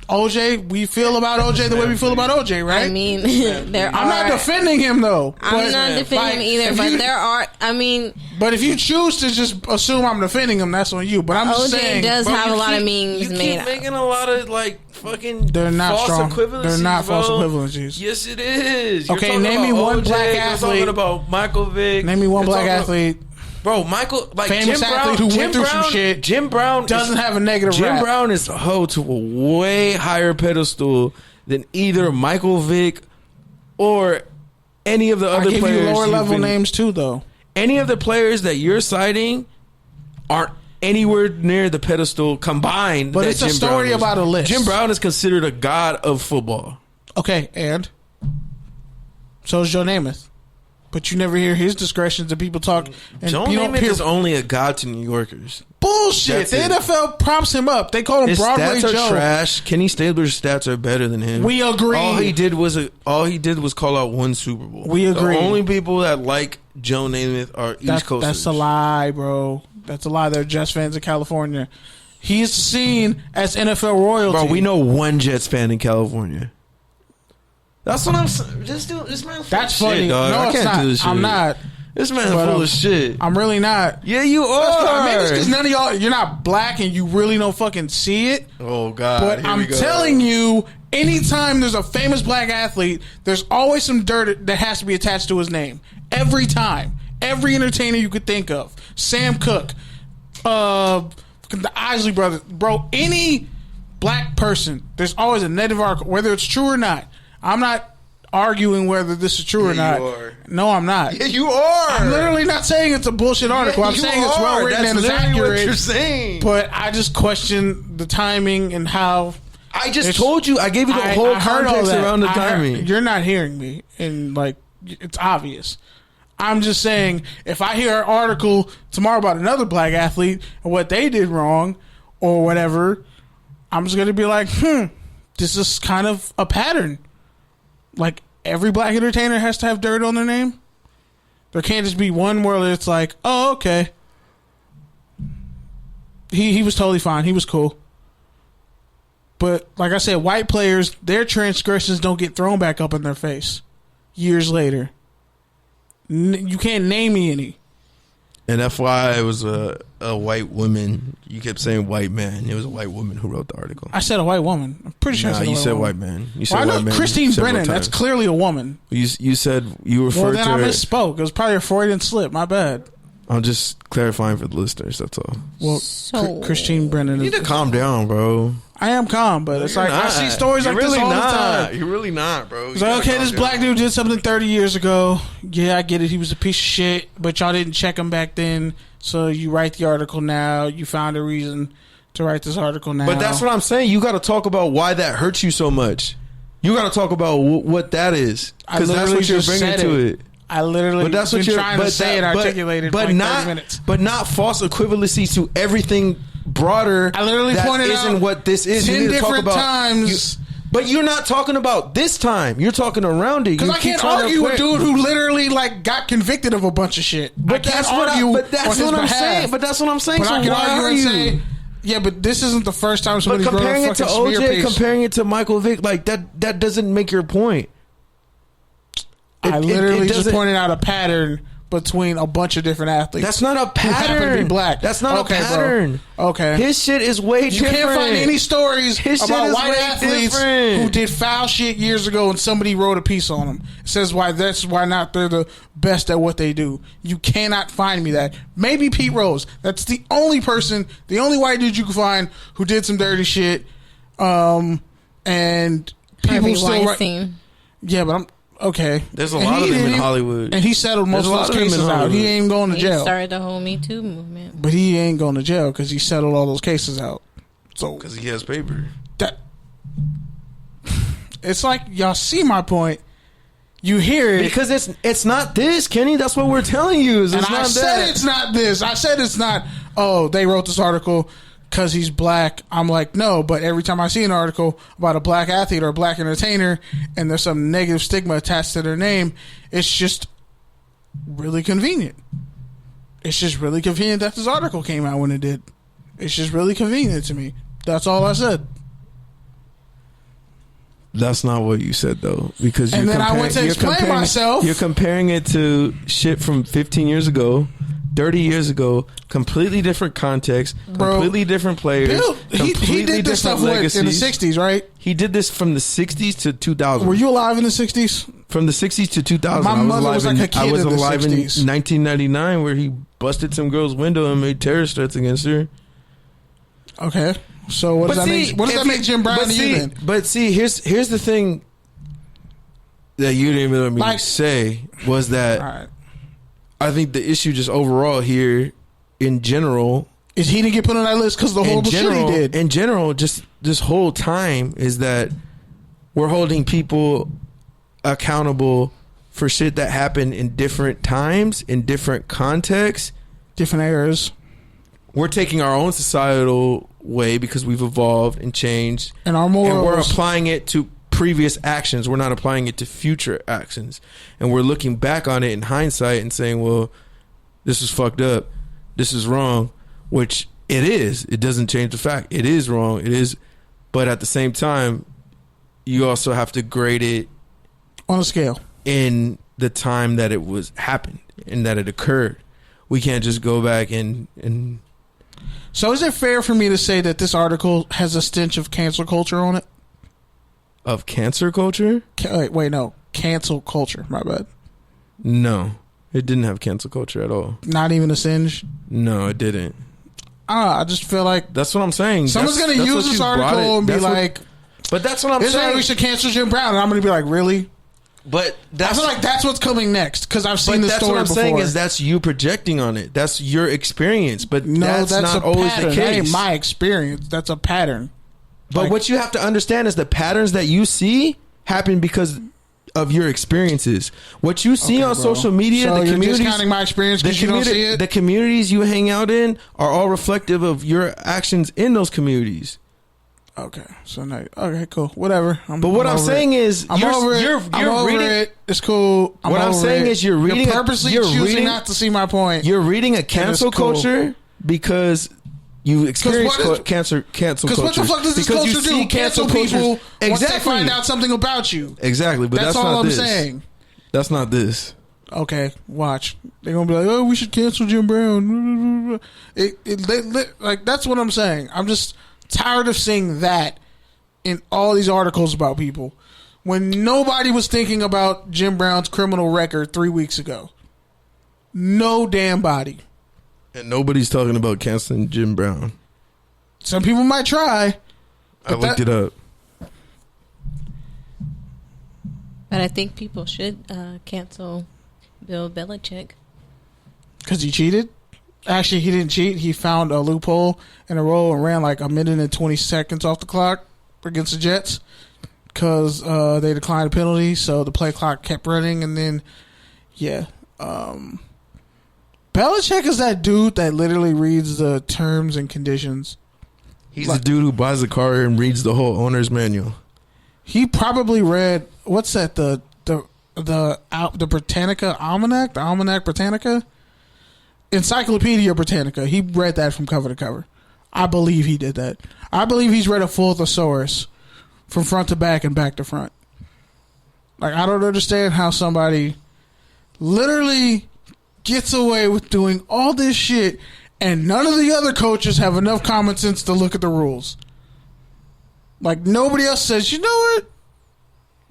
OJ, we feel about OJ the way we feel about OJ, right? I mean, I'm not defending him though. I'm not defending him either, but there are. I mean, but if you choose to just assume I'm defending him, that's on you. But I'm just saying, OJ does have a lot of memes made. You keep making a lot of like fucking. They're not false strong. equivalencies. They're not bro. false equivalencies. Yes, it is. Okay, You're name me one OJ, black you're athlete. Talking about Michael Vick. Name me one black athlete. Bro, Michael, like famous Jim athlete Brown, who went through some shit. Jim Brown doesn't have a negative Jim rap. Brown is held to a way higher pedestal than either Michael Vick or any of the other players. I give you lower level names too, though. Any of the players that you're citing aren't anywhere near the pedestal combined. But it's a story about a list. Jim Brown is considered a god of football. Okay, and so is Joe Namath. But you never hear his discretions and people talk. And Joe Namath is only a god to New Yorkers. Bullshit. The NFL props him up. They call him His Broadway stats Joe. are trash. Kenny Stabler's stats are better than him. We agree. All he did was call out one Super Bowl. We agree. The only people that like Joe Namath are East Coasters. That's a lie, bro. That's a lie. They're Jets fans in California. He's seen as NFL royalty. Bro, we know one Jets fan in California. That's what I'm saying. Just do this man. That's funny. Shit, dog. No, I it's can't not. do this shit. I'm not. This man full of shit. I'm really not. Yeah, you are. Maybe it's because none of y'all, you're not black and you really don't fucking see it. Oh, God. But I'm telling you, anytime there's a famous black athlete, there's always some dirt that has to be attached to his name. Every time. Every entertainer you could think of. Sam Cooke. The Isley brothers. Bro, any black person, there's always a negative article, whether it's true or not. I'm not arguing whether this is true or not. You are. No, I'm not. Yeah, you are. I'm literally not saying it's a bullshit article. I'm saying it's well written and it's accurate. What you're saying. But I just question the timing and how. I just told you. I gave you the whole context around the timing. You're not hearing me, and like it's obvious. I'm just saying, if I hear an article tomorrow about another black athlete and what they did wrong or whatever, I'm just going to be like, this is kind of a pattern. Like, every black entertainer has to have dirt on their name. There can't just be one where it's like, oh, okay. He was totally fine. He was cool. But, like I said, white players, their transgressions don't get thrown back up in their face years later. You can't name me any. And FYI, it was a white woman. You kept saying white man. It was a white woman who wrote the article. I said a white woman. I'm pretty sure I said you said woman. white man. You said I white know man. Christine Brennan. That's clearly a woman. You said you referred to her. Well, then I misspoke. It was probably a Freudian slip. My bad. I'm just clarifying for the listeners. That's all. Well, Christine Brennan. You need to calm down, bro. I am calm, but it's like I see stories like this all the time. You're really not, bro. It's like, okay, this black dude did something 30 years ago. Yeah, I get it. He was a piece of shit, but y'all didn't check him back then. So you write the article now. You found a reason to write this article now. But that's what I'm saying. You got to talk about why that hurts you so much. You got to talk about what that is, because that's what you're bringing to it. I literally but that's been what you're trying to say it articulated for like 30 minutes. But not false equivalency to everything broader. I literally pointed out isn't what this is. 10 you need to talk different about times. But you're not talking about this time. You're talking around it. Because I can't argue with a dude who literally like got convicted of a bunch of shit. But that's what I'm saying. But that's what I'm saying. But so I can why argue are and you? say, yeah, but this isn't the first time somebody wrote a comparing fucking it to smear OJ, piece. comparing it to Michael Vick, like that doesn't make your point. I literally just pointed out a pattern between a bunch of different athletes. That's not a pattern. Who happen to be black. That's not a pattern. Bro. Okay. His shit is way different. You can't find any stories about white athletes who did foul shit years ago and somebody wrote a piece on them. It says that's why not they're the best at what they do. You cannot find me that. Maybe Pete Rose. That's the only person, the only white dude you can find who did some dirty shit. And people still write. Yeah, but I'm okay. There's a lot of them in Hollywood, and he settled most of those cases out. He ain't going to jail. He started the whole Me Too movement, but he ain't going to jail because he settled all those cases out. So because he has paper. That it's like y'all see my point. You hear it because it's not this, Kenny. That's what we're telling you. And I said it's not this. I said it's not. Oh, they wrote this article because he's black. I'm like, no, but every time I see an article about a black athlete or a black entertainer and there's some negative stigma attached to their name, it's just really convenient. It's just really convenient that this article came out when it did. It's just really convenient to me. That's all I said. That's not what you said, though. Because and then I went to explain myself. You're comparing it to shit from 15 years ago, 30 years ago, completely different context, completely different players. Bill, he did this stuff in the 60s, right? He did this from the 60s to 2000. Were you alive in the 60s? From the 60s to 2000. My mother was like a kid I was in the alive 60s. in 1999 where he busted some girl's window and made terrorist threats against her. Okay. So what does that make Jim Brown to you then? But see, here's the thing that you didn't even let me say was that right. I think the issue just overall here in general is he didn't get put on that list because the horrible shit he did. In general, just this whole time is that we're holding people accountable for shit that happened in different times, in different contexts, different eras. We're taking our own societal way because we've evolved and changed, and our morals, and we're applying it to previous actions. We're not applying it to future actions, and we're looking back on it in hindsight and saying, well, this is fucked up, this is wrong, which it is. It doesn't change the fact it is wrong. It is, but at the same time, you also have to grade it on a scale in the time that it was happened and that it occurred. We can't just go back and So is it fair for me to say that this article has a stench of cancel culture on it? Of cancer culture? Wait, no. Cancel culture. My bad. No. It didn't have cancel culture at all. Not even a singe? No, it didn't. I just feel like... That's what I'm saying. Someone's going to use this article and be like... But that's what I'm saying. This is why we should cancel Jim Brown. And I'm going to be like, really? But I feel like that's what's coming next because I've seen this story before. That's what I'm saying is that's you projecting on it. That's your experience, but no, that's not always the case. That ain't my experience. That's a pattern. But what you have to understand is the patterns that you see happen because of your experiences. What you see on social media, so the communities, discounting my experience because you don't see it. The communities you hang out in are all reflective of your actions in those communities. Okay, so now, okay, cool, whatever. But what I'm saying is, I'm over it. It's cool. What I'm saying is, you're reading. You're purposely choosing not to see my point. You're reading a cancel culture because you experience cancel culture. Because what the fuck does this culture do? Cancel people once they find out something about you. Exactly, but that's all not I'm saying. That's not this. Okay, watch. They're gonna be like, "Oh, we should cancel Jim Brown." Like that's what I'm saying. I'm just tired of seeing that in all these articles about people when nobody was thinking about Jim Brown's criminal record 3 weeks ago. No damn body. And nobody's talking about canceling Jim Brown. Some people might try. I looked it up. But I think people should cancel Bill Belichick. Because he cheated? Actually, he didn't cheat. He found a loophole in a row and ran like a minute and 20 seconds off the clock against the Jets because they declined a penalty. So the play clock kept running. And then, yeah. Belichick is that dude that literally reads the terms and conditions. He's the dude who buys a car and reads the whole owner's manual. He probably read, what's that, the Britannica Almanac? The Almanac Britannica? Encyclopedia Britannica. He read that from cover to cover. I believe he did that. I believe he's read a full thesaurus from front to back and back to front. Like, I don't understand how somebody literally gets away with doing all this shit and none of the other coaches have enough common sense to look at the rules. Like, nobody else says, you know what?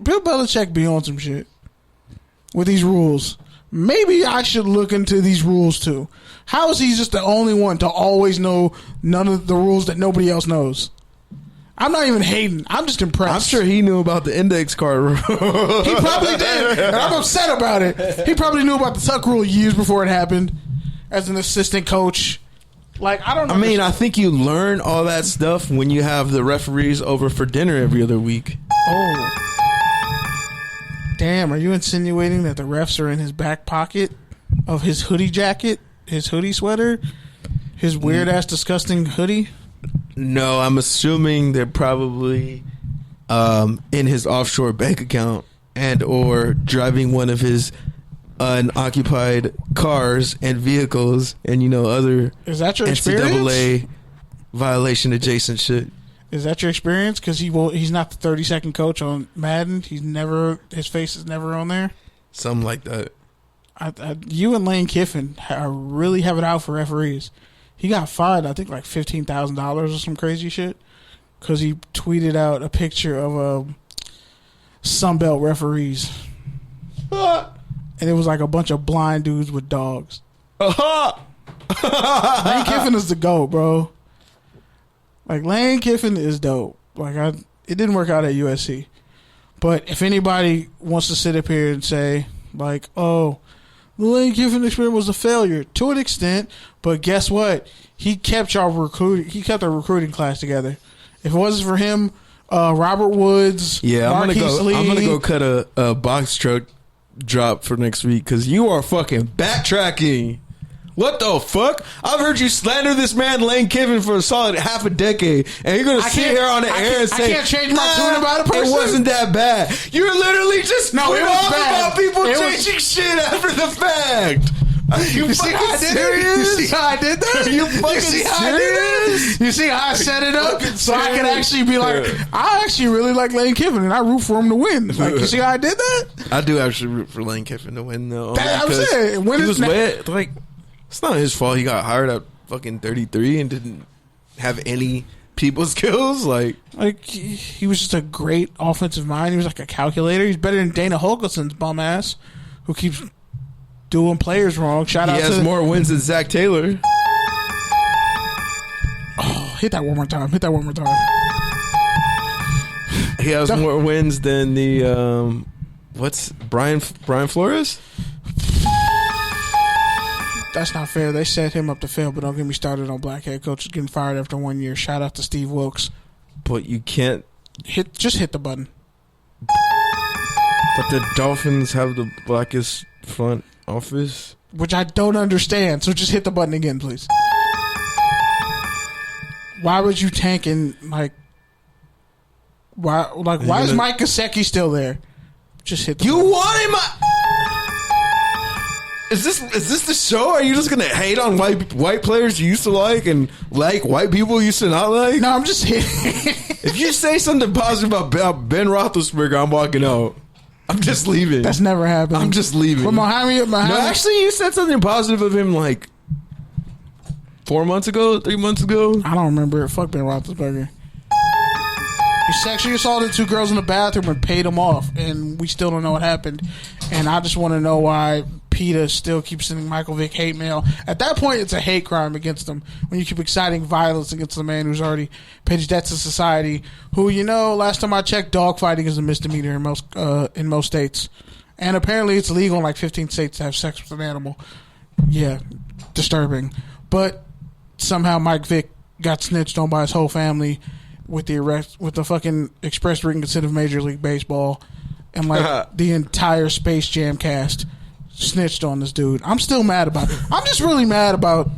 Bill Belichick be on some shit with these rules. Maybe I should look into these rules too. How is he just the only one to always know none of the rules that nobody else knows? I'm not even hating. I'm just impressed. I'm sure he knew about the index card rule. He probably did. And I'm upset about it. He probably knew about the tuck rule years before it happened as an assistant coach. Like, I don't know. I mean, I think you learn all that stuff when you have the referees over for dinner every other week. Oh. Damn, are you insinuating that the refs are in his back pocket of his hoodie jacket, his hoodie sweater, his weird-ass disgusting hoodie? No, I'm assuming they're probably in his offshore bank account and or driving one of his unoccupied cars and vehicles and, other Is that your NCAA experience? violation adjacent shit. Is that your experience? Because he's not the 30-second coach on Madden. His face is never on there. Something like that. You and Lane Kiffin really have it out for referees. He got fined, I think, like $15,000 or some crazy shit because he tweeted out a picture of Sunbelt referees. And it was like a bunch of blind dudes with dogs. Lane Kiffin is the GOAT, bro. Like, Lane Kiffin is dope. Like, it didn't work out at USC. But if anybody wants to sit up here and say, like, oh, the Lane Kiffin experiment was a failure, to an extent, but guess what? He kept our recruiting class together. If it wasn't for him, Robert Woods, Marquise Lee. I'm gonna go cut a box truck drop for next week because you are fucking backtracking. What the fuck? I've heard you slander this man Lane Kiffin for a solid half a decade, and you're gonna sit here on the air and say, "I can't change my tune about a person." It wasn't that bad. You're literally just it was bad. About people changing shit after the fact. You see how I did it? You see how I did that? You fucking serious? You see how I set it up so I can actually be like, I actually really like Lane Kiffin and I root for him to win. Like, you see how I did that? I do actually root for Lane Kiffin to win though. I'm saying, he was wet. Like, it's not his fault. He got hired at fucking 33 and didn't have any people skills. Like he was just a great offensive mind. He was like a calculator. He's better than Dana Holgerson's bum ass, who keeps doing players wrong. He has more wins than Zach Taylor. Oh, hit that one more time. He has more wins than the what's Brian Flores? That's not fair. They set him up to fail, but don't get me started on black head coaches getting fired after 1 year. Shout out to Steve Wilkes. But you can't just hit the button. But the Dolphins have the blackest front office, which I don't understand. So just hit the button again, please. Why would you tank in why is Mike Gesicki still there? Just hit the button. You want him? Is this the show? Are you just gonna hate on white players you used to like and like white people you used to not like? No, I'm just hitting. If you say something positive about Ben Roethlisberger, I'm walking out. I'm just leaving. That's never happened. I'm just leaving. But Mohammed. No, actually, you said something positive of him like 3 months ago. I don't remember it. Fuck Ben Roethlisberger. He sexually assaulted 2 girls in the bathroom and paid them off, and we still don't know what happened. And I just want to know why PETA still keeps sending Michael Vick hate mail. At that point, it's a hate crime against him when you keep exciting violence against a man who's already paid his debts to society. Who, last time I checked, dogfighting is a misdemeanor in most states, and apparently it's legal in like 15 states to have sex with an animal. Yeah, disturbing. But somehow Mike Vick got snitched on by his whole family with the fucking express written consent of Major League Baseball, and like the entire Space Jam cast snitched on this dude. I'm still mad about it. I'm just really mad about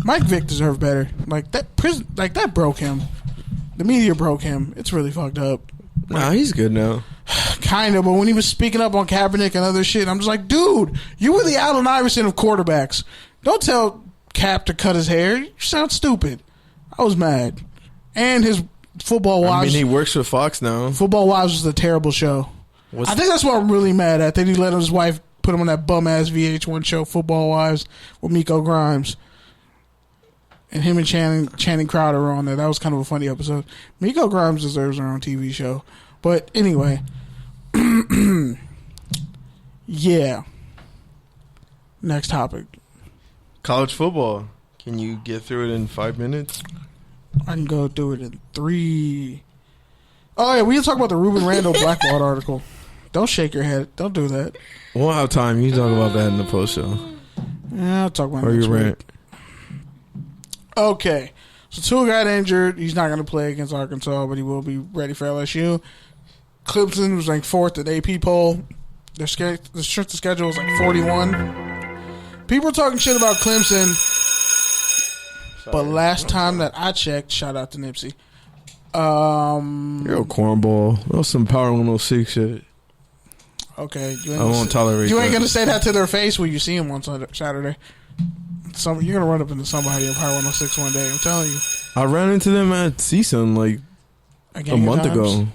Mike Vick deserved better. Like that broke him. The media broke him. It's really fucked up. Nah, he's good now. Kind of, but when he was speaking up on Kaepernick and other shit, I'm just like, dude, you were the Allen Iverson of quarterbacks. Don't tell Cap to cut his hair. You sound stupid. I was mad. And his Football Wives. I mean, he works for Fox now. Football Wives was a terrible show. I think that's what I'm really mad at. That he let his wife put him on that bum-ass VH1 show, Football Wives, with Miko Grimes. And him and Channing Crowder were on there. That was kind of a funny episode. Miko Grimes deserves her own TV show. But anyway. Yeah. Next topic. College football. Can you get through it in 5 minutes? I can go through it in 3. Oh, yeah, we can talk about the Ruben Randall Blackwater article. Don't shake your head. Don't do that. We'll have time. You can talk about that in the post show. Yeah, I'll talk about it next week. Okay. So Tua got injured. He's not going to play against Arkansas, but he will be ready for LSU. Clemson was ranked 4th at the AP poll. The strength of schedule was like 41. People are talking shit about Clemson. But last time that I checked, shout out to Nipsey. You're a cornball. That was some Power 106 shit. Okay. I won't tolerate You ain't that. going to say that to their face when you see them on Saturday. You're going to run up into somebody on Power 106 one day. I'm telling you. I ran into them at CSUN like A month ago.